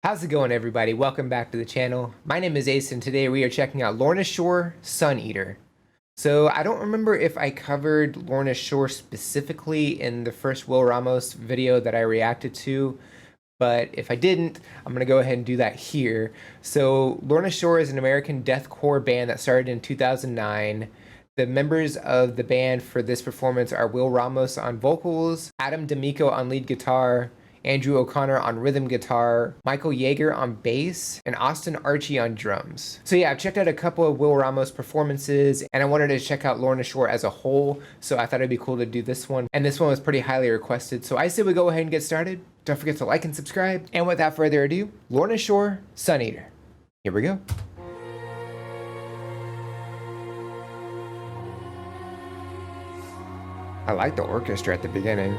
How's it going, everybody? Welcome back to the channel. My name is Ace and today we are checking out Lorna Shore Sun Eater. So I don't remember if I covered Lorna Shore specifically in the first Will Ramos video that I reacted to, but if I didn't, I'm going to go ahead and do that here. So Lorna Shore is an American deathcore band that started in 2009. The members of the band for this performance are Will Ramos on vocals, Adam D'Amico on lead guitar, Andrew O'Connor on rhythm guitar, Michael Yeager on bass, and Austin Archie on drums. So yeah, I've checked out a couple of Will Ramos performances, and I wanted to check out Lorna Shore as a whole, so I thought it'd be cool to do this one. And this one was pretty highly requested, so I say we go ahead and get started. Don't forget to like and subscribe. And without further ado, Lorna Shore Sun Eater. Here we go. I like the orchestra at the beginning.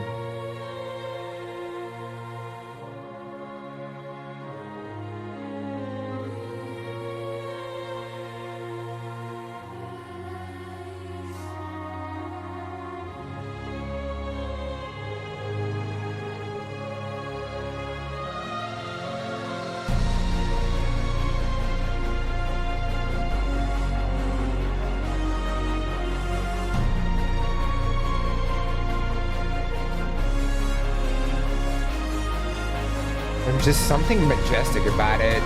There's just something majestic about it.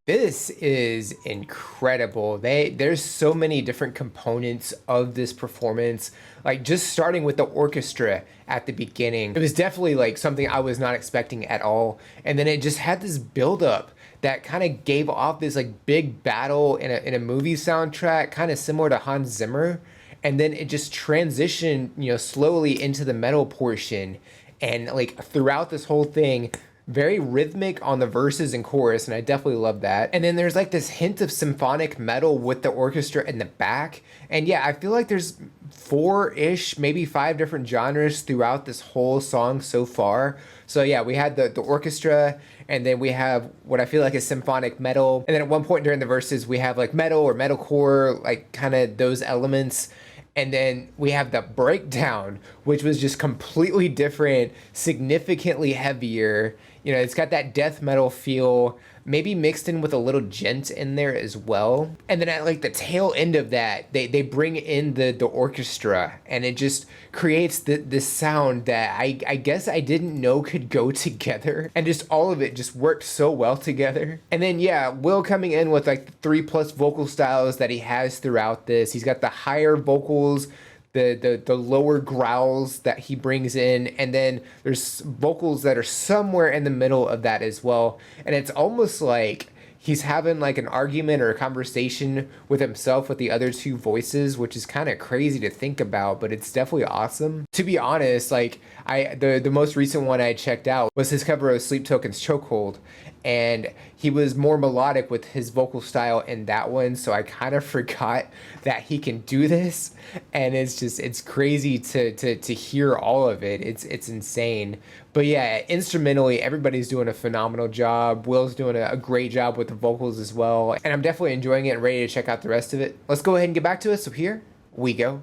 This is incredible. There's so many different components of this performance. Like just starting with the orchestra at the beginning. It was definitely like something I was not expecting at all. And then it just had this build up that kind of gave off this like big battle in a movie soundtrack, kind of similar to Hans Zimmer. And then it just transitioned, slowly into the metal portion. And like throughout this whole thing, very rhythmic on the verses and chorus, and I definitely love that. And then there's like this hint of symphonic metal with the orchestra in the back. And yeah, I feel like there's four-ish, maybe five different genres throughout this whole song so far. So yeah, we had the orchestra, and then we have what I feel like is symphonic metal. And then at one point during the verses, we have like metal or metalcore, like kind of those elements. And then we have the breakdown, which was just completely different, significantly heavier. You know, it's got that death metal feel, maybe mixed in with a little djent in there as well. And then at like the tail end of that, they bring in the orchestra, and it just creates this sound that I guess I didn't know could go together. And just all of it just worked so well together. And then yeah, Will coming in with like the 3+ vocal styles that he has throughout this. He's got the higher vocals, the lower growls that he brings in, and then there's vocals that are somewhere in the middle of that as well. And it's almost like he's having like an argument or a conversation with himself with the other two voices, which is kind of crazy to think about, but it's definitely awesome. To be honest, like the most recent one I checked out was his cover of Sleep Token's Chokehold, and he was more melodic with his vocal style in that one, so I kind of forgot that he can do this. And it's crazy to hear all of it. It's insane. But yeah, instrumentally, everybody's doing a phenomenal job. Will's doing a great job with the vocals as well, and I'm definitely enjoying it and ready to check out the rest of it. Let's go ahead and get back to it. So here we go.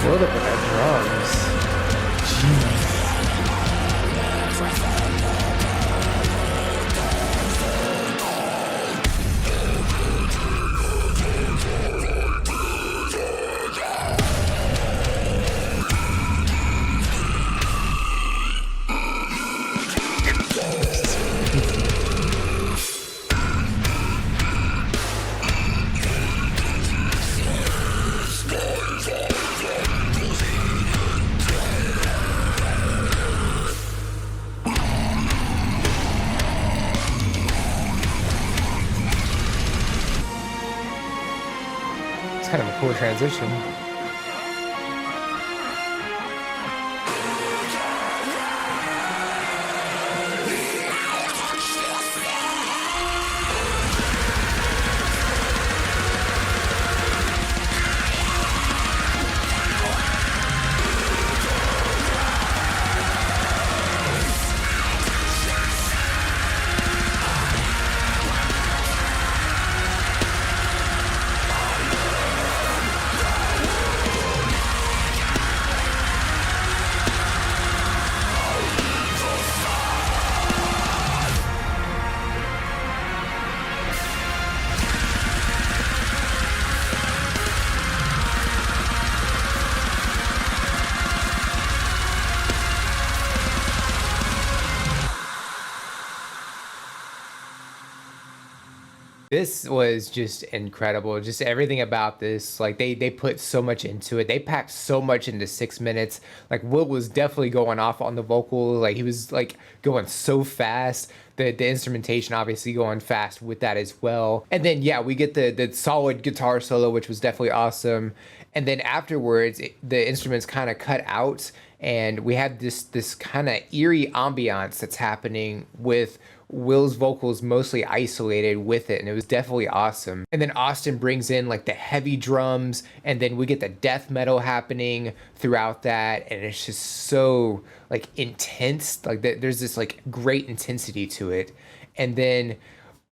Build up with our drums. Jeez. Kind of a cool transition. This was just incredible. Just everything about this, like they put so much into it. They packed so much into 6 minutes. Like Will was definitely going off on the vocal. Like he was like going so fast. The instrumentation obviously going fast with that as well. And then yeah, we get the solid guitar solo, which was definitely awesome. And then afterwards, the instruments kind of cut out, and we had this kind of eerie ambiance that's happening with Will's vocals mostly isolated with it, and it was definitely awesome. And then Austin brings in like the heavy drums, and then we get the death metal happening throughout that, and it's just so like intense. Like there's this like great intensity to it. And then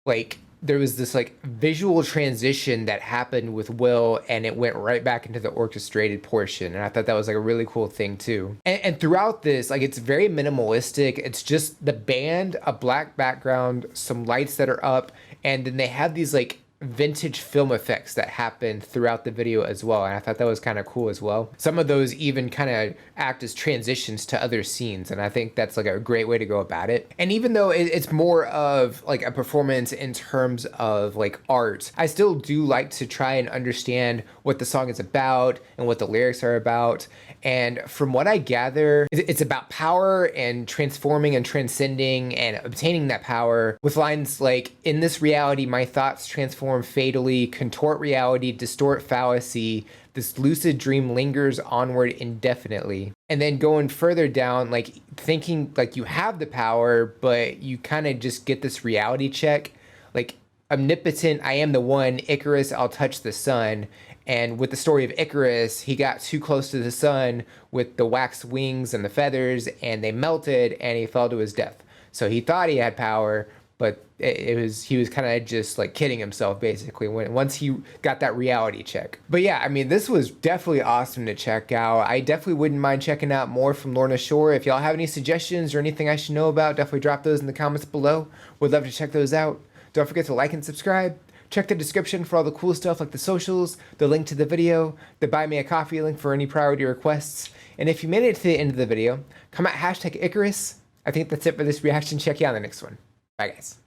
like there was this like visual transition that happened with Will, and it went right back into the orchestrated portion. And I thought that was like a really cool thing too. And throughout this, like it's very minimalistic. It's just the band, a black background, some lights that are up, and then they have these like vintage film effects that happen throughout the video as well, and I thought that was kind of cool as well. Some of those even kind of act as transitions to other scenes, and I think that's like a great way to go about it. And even though it's more of like a performance in terms of like art, I still do like to try and understand what the song is about and what the lyrics are about. And from what I gather, it's about power and transforming and transcending and obtaining that power, with lines like, "In this reality, my thoughts transform fatally, contort reality, distort fallacy. This lucid dream lingers onward indefinitely." And then going further down, like thinking like you have the power, but you kind of just get this reality check. Like, "Omnipotent, I am the one, Icarus, I'll touch the sun." And with the story of Icarus, he got too close to the sun with the wax wings and the feathers, and they melted, and he fell to his death. So he thought he had power, but he was kind of just like kidding himself basically once he got that reality check. But yeah, I mean, this was definitely awesome to check out. I definitely wouldn't mind checking out more from Lorna Shore. If y'all have any suggestions or anything I should know about, definitely drop those in the comments below. Would love to check those out. Don't forget to like and subscribe. Check the description for all the cool stuff like the socials, the link to the video, the buy me a coffee link for any priority requests. And if you made it to the end of the video, comment #Icarus. I think that's it for this reaction. Check you out in the next one. Bye guys.